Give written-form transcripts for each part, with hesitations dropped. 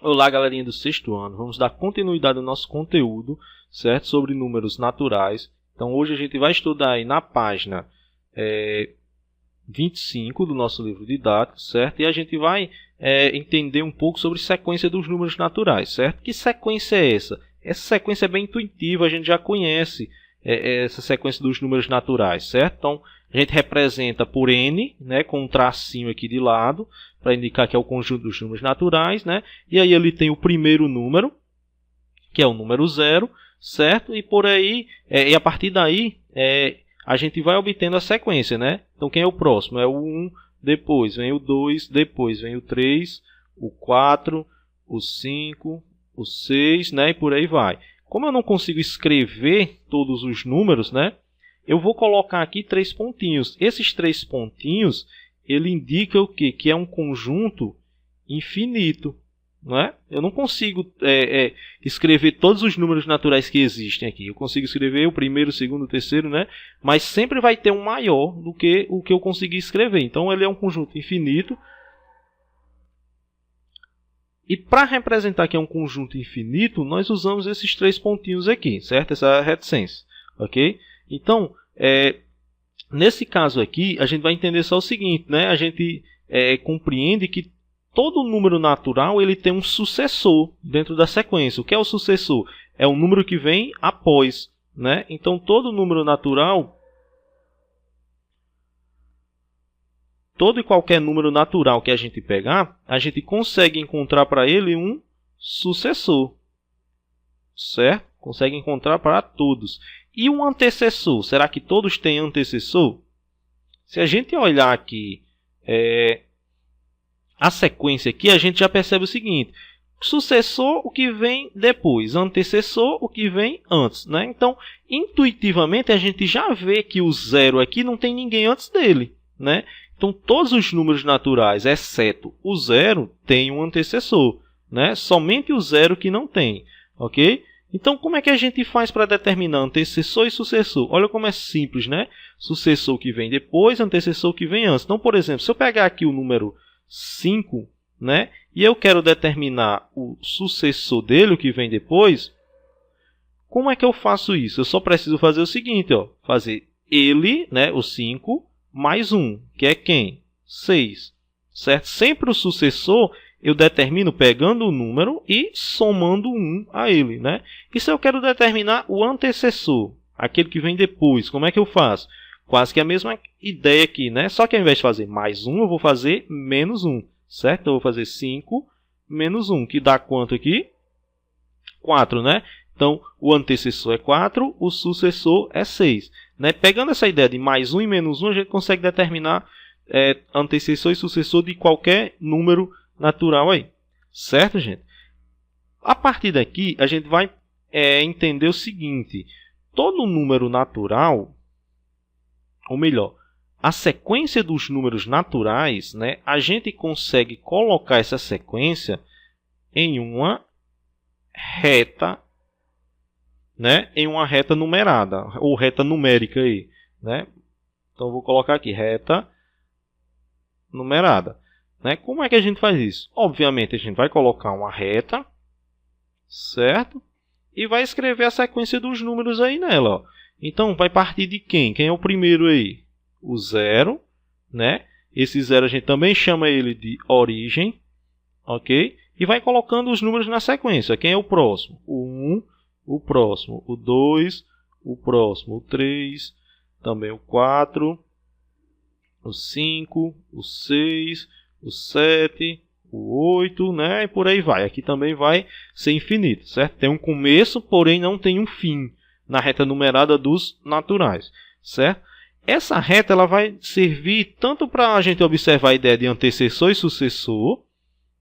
Olá, galerinha do sexto ano. Vamos dar continuidade ao nosso conteúdo, certo? Sobre números naturais. Então, hoje a gente vai estudar aí na página 25 do nosso livro didático, certo? E a gente vai entender um pouco sobre sequência dos números naturais, certo? Que sequência é essa? Essa sequência é bem intuitiva, a gente já conhece essa sequência dos números naturais, certo? Então, a gente representa por n, né, com um tracinho aqui de lado, para indicar que é o conjunto dos números naturais, né? E aí ele tem o primeiro número, que é o número 0, certo? E por aí, e a partir daí, a gente vai obtendo a sequência, né? Então, quem é o próximo? É o 1, depois vem o 2, depois vem o 3, o 4, o 5, o 6, né? E por aí vai. Como eu não consigo escrever todos os números, né? Eu vou colocar aqui 3 pontinhos. Esses 3 pontinhos, ele indica o quê? Que é um conjunto infinito, não é? Eu não consigo escrever todos os números naturais que existem aqui. Eu consigo escrever o primeiro, o segundo, o terceiro, né? Mas sempre vai ter um maior do que o que eu consegui escrever. Então, ele é um conjunto infinito. E para representar que é um conjunto infinito, nós usamos esses 3 pontinhos aqui, certo? Essa reticência, ok? Então, nesse caso aqui, a gente vai entender só o seguinte, né? A gente compreende que todo número natural ele tem um sucessor dentro da sequência. O que é o sucessor? É o número que vem após, né? Então, todo número natural, todo e qualquer número natural que a gente pegar, a gente consegue encontrar para ele um sucessor, certo? Consegue encontrar para todos. E um antecessor? Será que todos têm antecessor? Se a gente olhar aqui a sequência aqui, a gente já percebe o seguinte. Sucessor, o que vem depois. Antecessor, o que vem antes, né? Então, intuitivamente, a gente já vê que o 0 aqui não tem ninguém antes dele, né? Então, todos os números naturais, exceto o 0, têm um antecessor, né? Somente o 0 que não tem, ok? Então, como é que a gente faz para determinar antecessor e sucessor? Olha como é simples, né? Sucessor que vem depois, antecessor que vem antes. Então, por exemplo, se eu pegar aqui o número 5, né? E eu quero determinar o sucessor dele, o que vem depois, como é que eu faço isso? Eu só preciso fazer o seguinte, ó, fazer ele, né, o 5, mais 1, que é quem? 6, certo? Sempre o sucessor eu determino pegando o número e somando 1 a ele, né? E se eu quero determinar o antecessor, aquele que vem depois, como é que eu faço? Quase que a mesma ideia aqui, né? Só que ao invés de fazer mais 1, eu vou fazer menos 1, certo? Então, eu vou fazer 5 menos 1, que dá quanto aqui? 4, né? Então, o antecessor é 4, o sucessor é 6. Né? Pegando essa ideia de mais 1 e menos 1, a gente consegue determinar antecessor e sucessor de qualquer número natural aí. Certo, gente? A partir daqui, a gente vai entender o seguinte. Todo número natural, ou melhor, a sequência dos números naturais, né, a gente consegue colocar essa sequência em uma reta, né, em uma reta numerada, ou reta numérica aí, né? Então, vou colocar aqui, reta numerada. Né? Como é que a gente faz isso? Obviamente, a gente vai colocar uma reta, certo? E vai escrever a sequência dos números aí nela. Ó. Então, vai partir de quem? Quem é o primeiro aí? O 0, né? Esse 0 a gente também chama ele de origem, ok? E vai colocando os números na sequência. Quem é o próximo? O 1, o próximo, o 2, o próximo, o 3, também o 4, o 5, o 6, o 7, o 8, né? E por aí vai. Aqui também vai ser infinito, certo? Tem um começo, porém não tem um fim na reta numerada dos naturais, certo? Essa reta ela vai servir tanto para a gente observar a ideia de antecessor e sucessor,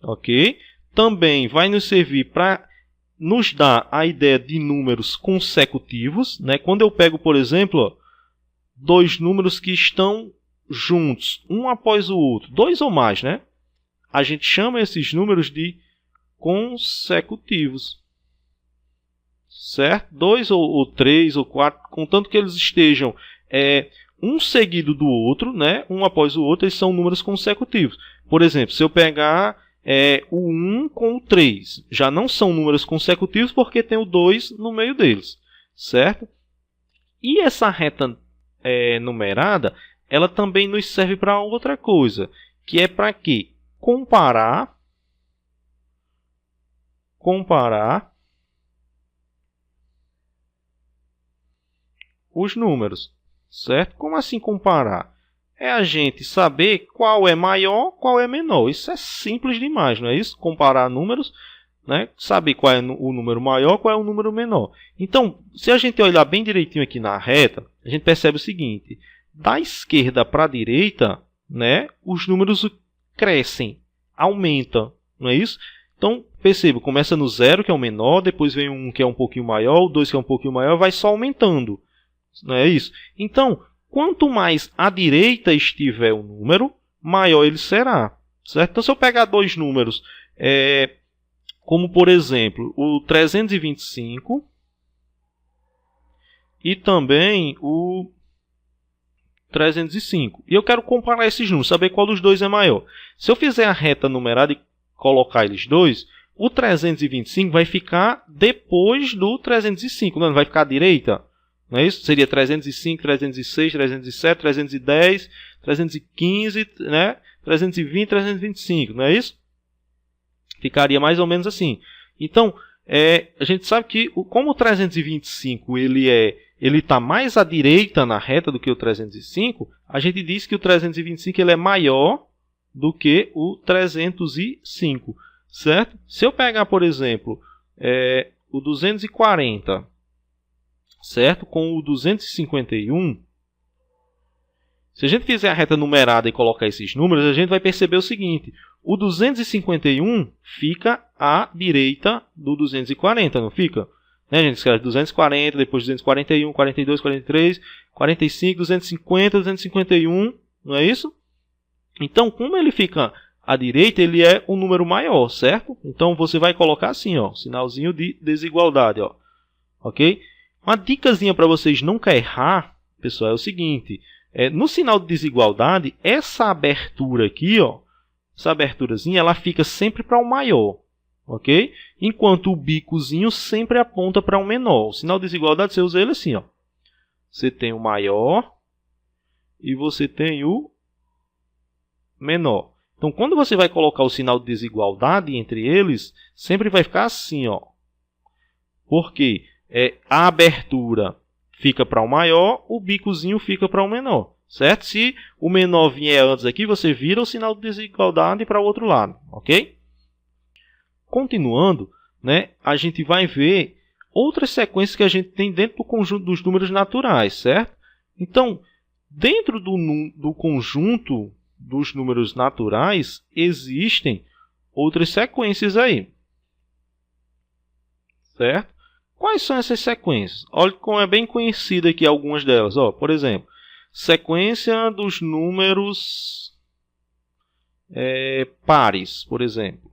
ok? Também vai nos servir para nos dar a ideia de números consecutivos, né? Quando eu pego, por exemplo, ó, 2 números que estão juntos, um após o outro, 2 ou mais, né? A gente chama esses números de consecutivos, certo? 2 ou 3 ou 4, contanto que eles estejam um seguido do outro, né? Um após o outro, eles são números consecutivos. Por exemplo, se eu pegar o 1 com o 3. Já não são números consecutivos porque tem o 2 no meio deles, certo? E essa reta numerada, ela também nos serve para outra coisa, que é para quê? Comparar os números, certo? Como assim comparar? É a gente saber qual é maior, qual é menor. Isso é simples demais, não é isso? Comparar números, né? Saber qual é o número maior, qual é o número menor. Então, se a gente olhar bem direitinho aqui na reta, a gente percebe o seguinte: da esquerda para a direita, né, os números crescem, aumentam, não é isso? Então, perceba, começa no 0, que é o menor, depois vem o 1, que é um pouquinho maior, o 2, que é um pouquinho maior, vai só aumentando. Não é isso? Então, quanto mais à direita estiver o número, maior ele será. Certo? Então, se eu pegar dois números, como por exemplo, o 325 e também o 305, e eu quero comparar esses números, saber qual dos dois é maior. Se eu fizer a reta numerada e colocar eles dois, o 325 vai ficar depois do 305, não vai ficar à direita. Não é isso? Seria 305, 306, 307, 310, 315, né? 320, 325, não é isso? Ficaria mais ou menos assim. Então, a gente sabe que como o 325 ele está mais à direita na reta do que o 305, a gente diz que o 325 ele é maior do que o 305, certo? Se eu pegar, por exemplo, o 240, certo? Com o 251, se a gente fizer a reta numerada e colocar esses números, a gente vai perceber o seguinte: o 251 fica à direita do 240, não fica? Né, a gente escreve 240, depois 241, 42, 43, 45, 250, 251, não é isso? Então, como ele fica à direita, ele é um número maior, certo? Então, você vai colocar assim, ó, sinalzinho de desigualdade, ó, ok? Uma dicasinha para vocês nunca errar, pessoal, é o seguinte: no sinal de desigualdade, essa abertura aqui, ó, essa aberturazinha, ela fica sempre para o maior, ok? Enquanto o bicozinho sempre aponta para o menor. O sinal de desigualdade, você usa ele assim, ó. Você tem o maior e você tem o menor. Então, quando você vai colocar o sinal de desigualdade entre eles, sempre vai ficar assim, ó. Porque a abertura fica para o maior, o bicozinho fica para o menor, certo? Se o menor vier antes aqui, você vira o sinal de desigualdade para o outro lado, ok? Continuando, né, a gente vai ver outras sequências que a gente tem dentro do conjunto dos números naturais, certo? Então, dentro do conjunto dos números naturais, existem outras sequências aí, certo? Quais são essas sequências? Olha como é bem conhecida aqui algumas delas. Ó, por exemplo, sequência dos números pares, por exemplo.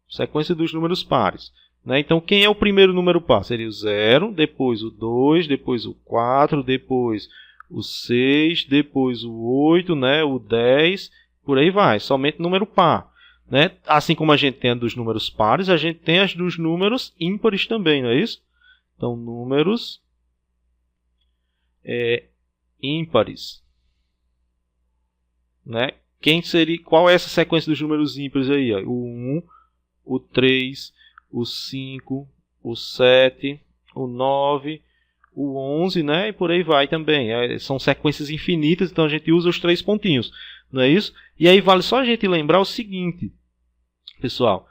Sequência dos números pares. Né? Então, quem é o primeiro número par? Seria o 0, depois o 2, depois o 4, depois o 6, depois o 8, né? O 10, por aí vai. Somente número par. Né? Assim como a gente tem a dos números pares, a gente tem as dos números ímpares também, não é isso? Então, números ímpares. Né? Qual é essa sequência dos números ímpares aí? Ó? O 1, o 3, o 5, o 7, o 9, o 11, né? E por aí vai também. São sequências infinitas, então a gente usa os 3 pontinhos, não é isso? E aí vale só a gente lembrar o seguinte, pessoal,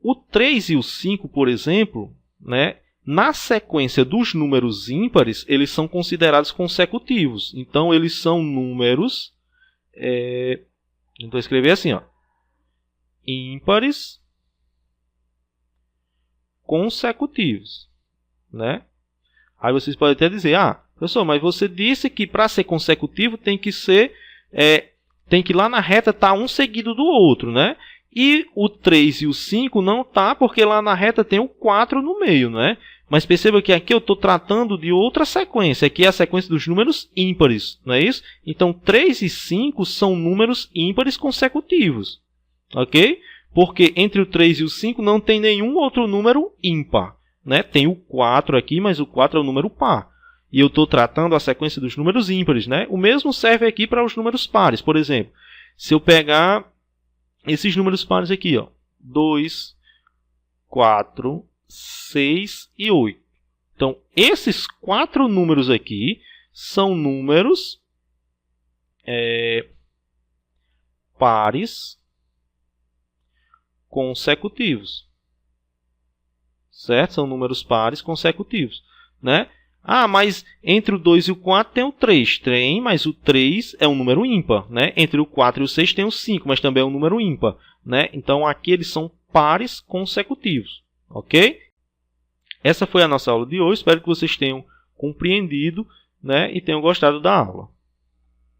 o 3 e o 5, por exemplo, né, na sequência dos números ímpares, eles são considerados consecutivos. Então, eles são números, vou escrever assim, ó, ímpares consecutivos. Né? Aí vocês podem até dizer, professor, mas você disse que para ser consecutivo tem que ser... tem que lá na reta estar um seguido do outro, né? E o 3 e o 5 não tá, porque lá na reta tem o 4 no meio, né? Mas perceba que aqui eu estou tratando de outra sequência. Aqui é a sequência dos números ímpares, não é isso? Então, 3 e 5 são números ímpares consecutivos. Ok? Porque entre o 3 e o 5 não tem nenhum outro número ímpar. Né? Tem o 4 aqui, mas o 4 é o número par. E eu estou tratando a sequência dos números ímpares. Né? O mesmo serve aqui para os números pares. Por exemplo, se eu pegar esses números pares aqui, ó, 2, 4, 6 e 8. Então, esses 4 números aqui são números pares consecutivos. Certo? São números pares consecutivos. Né? Ah, mas entre o 2 e o 4 tem o 3. Tem, mas o 3 é um número ímpar. Né? Entre o 4 e o 6 tem o 5, mas também é um número ímpar. Né? Então, aqui eles são pares consecutivos. Ok? Essa foi a nossa aula de hoje. Espero que vocês tenham compreendido, né, e tenham gostado da aula.